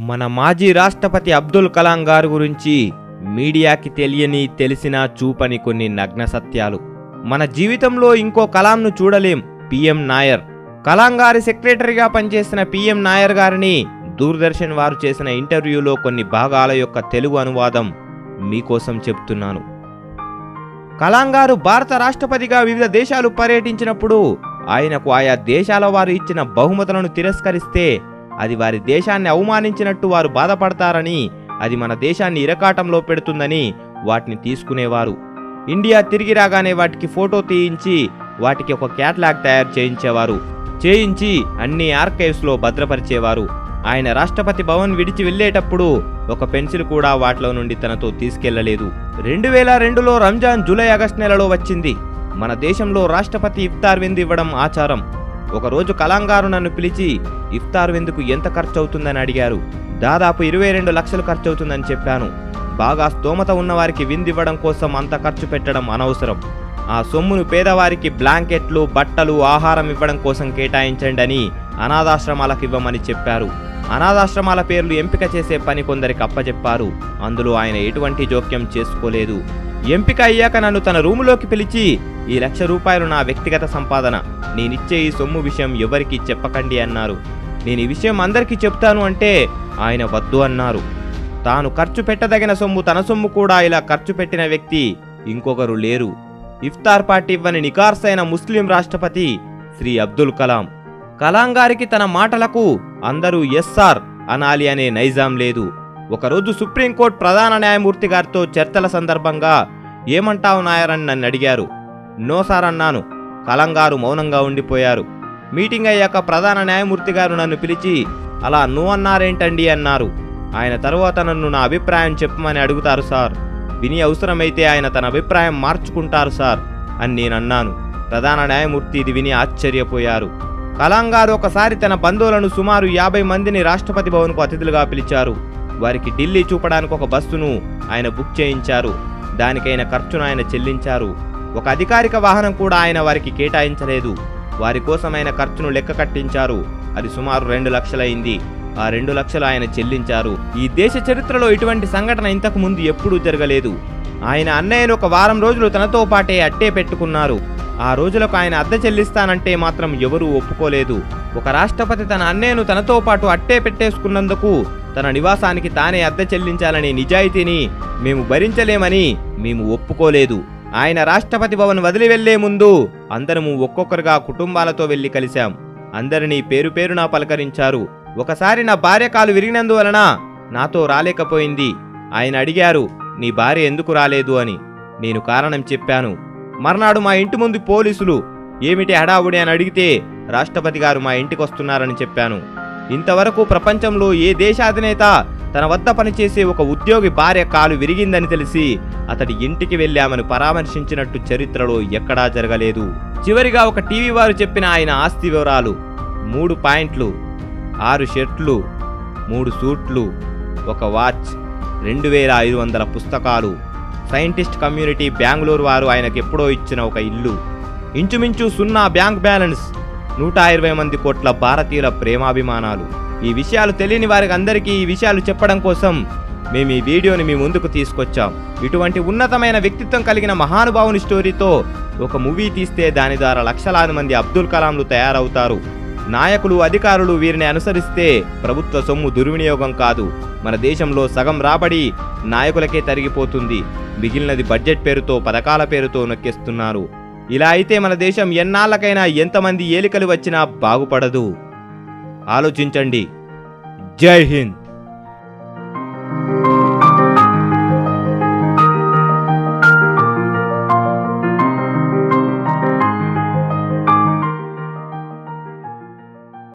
మన మాజీ రాష్ట్రపతి అబ్దుల్ కలాం గారి గురించి మీడియాకి తెలిసినా చూపని కొన్ని నగ్న సత్యాలు. మన జీవితంలో ఇంకో కలాంను చూడలేం. పిఎం నాయర్. కలాం గారి సెక్రటరీగా పనిచేసిన పిఎం నాయర్ గారిని దూరదర్శన్ వారు చేసిన ఇంటర్వ్యూలో కొన్ని భాగాల యొక్క తెలుగు అనువాదం మీకోసం చెప్తున్నాను. కలాం గారు భారత రాష్ట్రపతిగా వివిధ దేశాలు పర్యటించినప్పుడు ఆయనకు ఆయా దేశాల వారు ఇచ్చిన బహుమతులను తిరస్కరిస్తే అది వారి దేశాన్ని అవమానించినట్టు వారు బాధపడతారని, అది మన దేశాన్ని ఇరకాటంలో పెడుతుందని వాటిని తీసుకునేవారు. ఇండియా తిరిగి రాగానే వాటికి ఫోటో తీయించి వాటికి ఒక క్యాటలాగ్ తయారు చేయించి అన్ని ఆర్కైవ్స్లో భద్రపరిచేవారు. ఆయన రాష్ట్రపతి భవన్ విడిచి వెళ్లేటప్పుడు ఒక పెన్సిల్ కూడా వాటిలో నుండి తనతో తీసుకెళ్లలేదు. 2002లో రంజాన్ జూలై ఆగస్టు నెలలో వచ్చింది. మన దేశంలో రాష్ట్రపతి ఇఫ్తార్ విందు ఇవ్వడం ఆచారం. ఒకరోజు కలాం గారు నన్ను పిలిచి ఇఫ్తార్ విందుకు ఎంత ఖర్చు అవుతుందని అడిగారు. దాదాపు 22 లక్షలు ఖర్చు అవుతుందని చెప్పాను. బాగా స్తోమత ఉన్నవారికి విందివ్వడం కోసం అంత ఖర్చు పెట్టడం అనవసరం. ఆ సొమ్మును పేదవారికి బ్లాంకెట్లు, బట్టలు, ఆహారం ఇవ్వడం కోసం కేటాయించండి అని అనాథాశ్రమాలకు ఇవ్వమని చెప్పారు. అనాథాశ్రమాల పేర్లు ఎంపిక చేసే పని కొందరికి అప్పచెప్పారు. అందులో ఆయన ఎటువంటి జోక్యం చేసుకోలేదు. ఎంపిక అయ్యాక నన్ను తన రూములోకి పిలిచి, ఈ ₹1,00,000 నా వ్యక్తిగత సంపాదన, నేనిచ్చే ఈ సొమ్ము విషయం ఎవరికి చెప్పకండి అన్నారు. నేను ఈ విషయం అందరికీ చెప్తాను అంటే ఆయన వద్దు అన్నారు. తాను ఖర్చు పెట్టదగిన సొమ్ము, తన సొమ్ము కూడా ఇలా ఖర్చు పెట్టిన వ్యక్తి ఇంకొకరు లేరు. ఇఫ్తార్ పార్టీ ఇవ్వని నికార్సైన ముస్లిం రాష్ట్రపతి శ్రీ అబ్దుల్ కలాం. కలాం గారికి తన మాటలకు అందరూ ఎస్ సార్ అనాలి అనే నైజాం లేదు. ఒకరోజు సుప్రీంకోర్టు ప్రధాన న్యాయమూర్తి గారితో చర్చల సందర్భంగా ఏమంటావు నాయర్ అని నన్ను అడిగారు. నో సార్ అన్నాను. కలాం గారు మౌనంగా ఉండిపోయారు. మీటింగ్ అయ్యాక ప్రధాన న్యాయమూర్తి గారు నన్ను పిలిచి, అలా నో అన్నారేంటండి అన్నారు. ఆయన తరువాత నన్ను నా అభిప్రాయం చెప్పమని అడుగుతారు సార్. విని అవసరమైతే ఆయన తన అభిప్రాయం మార్చుకుంటారు సార్ అని నేనన్నాను. ప్రధాన న్యాయమూర్తి ఇది విని ఆశ్చర్యపోయారు. కలాం గారు ఒకసారి తన బంధువులను సుమారు 50 మందిని రాష్ట్రపతి భవన్కు అతిథులుగా పిలిచారు. వారికి ఢిల్లీ చూపడానికి ఒక బస్సును ఆయన బుక్ చేయించారు. దానికైన ఖర్చును ఆయన చెల్లించారు. ఒక అధికారిక వాహనం కూడా ఆయన వారికి కేటాయించలేదు. వారి కోసం ఆయన ఖర్చును లెక్క కట్టించారు. అది సుమారు 2 లక్షలైంది. ఆ 2 లక్షలు ఆయన చెల్లించారు. ఈ దేశ చరిత్రలో ఇటువంటి సంఘటన ఇంతకు ముందు ఎప్పుడూ జరగలేదు. ఆయన అన్నయ్యను ఒక వారం రోజులు తనతో పాటే అట్టే పెట్టుకున్నారు. ఆ రోజులకు ఆయన అద్దె చెల్లిస్తానంటే మాత్రం ఎవరూ ఒప్పుకోలేదు. ఒక రాష్ట్రపతి తన అన్నయ్యను తనతో పాటు అట్టే పెట్టేసుకున్నందుకు తన నివాసానికి తానే అద్దె చెల్లించాలనే నిజాయితీని మేము భరించలేమని మేము ఒప్పుకోలేదు. ఆయన రాష్ట్రపతి భవన్ వదిలి వెళ్లే ముందు అందరము ఒక్కొక్కరుగా కుటుంబాలతో వెళ్లి కలిశాం. అందరినీ పేరు పేరునా పలకరించారు. ఒకసారి నా భార్య కాలు విరిగినందువలన నాతో రాలేకపోయింది. ఆయన అడిగారు, నీ భార్య ఎందుకు రాలేదు అని. నేను కారణం చెప్పాను. మర్నాడు మా ఇంటి ముందు పోలీసులు ఏమిటి హడావుడి అని అడిగితే రాష్ట్రపతి గారు మా ఇంటికి వస్తున్నారని చెప్పాను. ఇంతవరకు ప్రపంచంలో ఏ దేశాధినేత తన వద్ద పనిచేసే ఒక ఉద్యోగి భార్య కాలు విరిగిందని తెలిసి అతడి ఇంటికి వెళ్ళామని పరామర్శించినట్టు చరిత్రలో ఎక్కడా జరగలేదు. చివరిగా ఒక టీవీ వారు చెప్పిన ఆయన ఆస్తి వివరాలు: 3 పాయింట్లు, 6 షర్ట్లు, 3 సూట్లు, ఒక వాచ్, 2500 పుస్తకాలు, సైంటిస్ట్ కమ్యూనిటీ బెంగళూరు వారు ఆయనకెప్పుడో ఇచ్చిన ఒక ఇల్లు, ఇంచుమించు 0 బ్యాంక్ బ్యాలెన్స్, 120 మంది కోట్ల భారతీయుల ప్రేమాభిమానాలు. ఈ విషయాలు తెలియని వారికి అందరికీ ఈ విషయాలు చెప్పడం కోసం మేము ఈ వీడియోని మీ ముందుకు తీసుకొచ్చాం. ఇటువంటి ఉన్నతమైన వ్యక్తిత్వం కలిగిన మహానుభావుని స్టోరీతో ఒక మూవీ తీస్తే దాని ద్వారా లక్షలాది మంది అబ్దుల్ కలాంలు తయారవుతారు. నాయకులు, అధికారులు వీరిని అనుసరిస్తే ప్రభుత్వ సొమ్ము దుర్వినియోగం కాదు. మన దేశంలో సగం రాబడి నాయకులకే తరిగిపోతుంది. మిగిలినది బడ్జెట్ పేరుతో, పథకాల పేరుతో నొక్కేస్తున్నారు. ఇలా అయితే మన దేశం ఎన్నాళ్ళకైనా ఎంతమంది ఏలికలు వచ్చినా బాగుపడదు. ఆలోచించండి. జై హింద్.